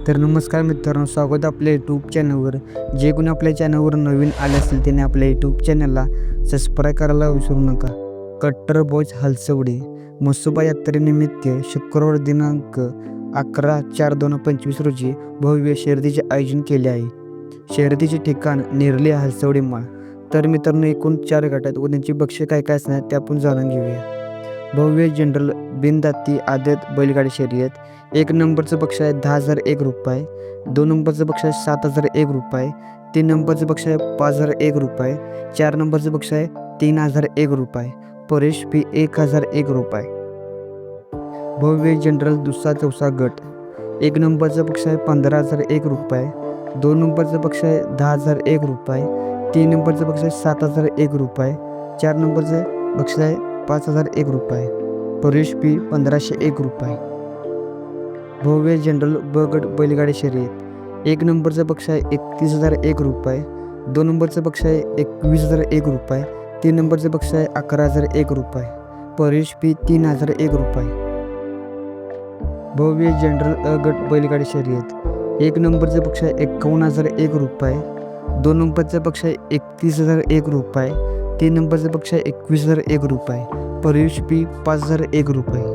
तर नमस्कार मित्रांनो, स्वागत आहे आपल्या यूट्यूब चॅनलवर. जे कोणी आपल्या चॅनलवर नवीन आले असतील त्याने आपल्या यूट्यूब चॅनलला सबस्क्राईब करायला विसरू नका. कट्टर बॉयज हलसवडी म्हसोबा यात्रेनिमित्त शुक्रवार दिनांक 11/4/2025 रोजी भव्य शर्यतीचे आयोजन केले आहे. शर्यतीचे ठिकाण नेरली हलसवडी माळ. तर मित्रांनो, एकूण 4 गट आहेत व त्यांची बक्षीस काय काय असणार ते आपण जाणून घेऊया. भव्य जनरल बिनदाती आदत बैलगाडी शर्यत. 1 नंबरचं बक्षीस आहे 10,001 रुपये, 2 नंबरचं बक्षीस आहे 7,001 रुपये, 3 नंबरचं बक्षीस आहे 5,001 रुपये, 4 नंबरचं बक्षीस आहे 3,001 रुपये, प्रवेश फी 1,001 रुपये. भव्य जनरल दुसरा चौथा गट. 1 नंबरचं बक्षीस आहे 15,001 रुपये, 2 नंबरचं बक्षीस आहे 10,001 रुपये, 3 नंबरचं बक्षीस आहे 7,001 रुपये, 4 नंबरचं बक्षीस आहे 5,001 रुपये, प्रवेश फी 1,501 रुपये. भव्य जनरल ब गट बैलगाडी शर्यत. 1 नंबरचं बक्षीस आहे 31,001 रुपये, 2 नंबरचं बक्षीस आहे 21,001 रुपये, 3 नंबरचं बक्षीस आहे 11,001 रुपये, प्रवेश फी 3,001 रुपये. भव्य जनरल अ गट बैलगाडी शर्यत. 1 नंबरचं बक्षीस आहे 51,001 रुपये, 2 नंबरचं बक्षीस आहे 31,001 रुपये, 3 नंबरचं बक्षीस आहे 21,001 रुपये, प्रवेश फी 5,001 रुपये.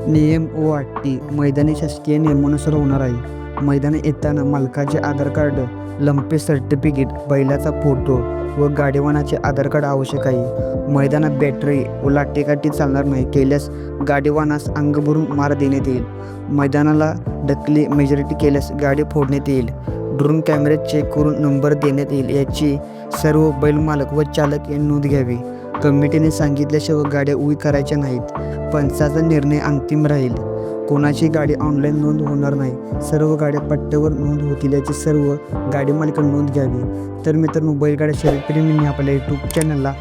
नियम व अटी. मैदानी शासकीय नियमानुसार होणार आहे. मैदानात येताना मालकाचे आधार कार्ड, लंपे सर्टिफिकेट, बैलाचा फोटो व गाडीवानाचे आधार कार्ड आवश्यक आहे. मैदानात बॅटरी व लाठीकाठी चालणार नाही. केल्यास गाडीवानास अंग भरून मार देण्यात येईल. मैदानाला ढकली मेजॉरिटी केल्यास गाडी फोडण्यात येईल. ड्रोन कॅमेरे चेक करून नंबर देण्यात येईल. याची सर्व बैल मालक व चालक यांनी नोंद घ्यावी. कमिटीने सांगितल्याशिवाय गाड्या उभी करायच्या नाहीत. पंचाचा निर्णय अंतिम राहील. कोणाची गाडी ऑनलाईन नोंद होणार नाही. सर्व गाड्या पट्ट्यावर नोंद होतील याची सर्व गाडी मालकांनी नोंद घ्यावी. तर मित्रांनो, बैलगाड्या शर्यतप्रेमींनी आपल्या यूट्यूब चॅनलला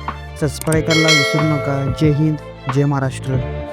सबस्क्राईब करायला विसरू नका. जय हिंद, जय महाराष्ट्र.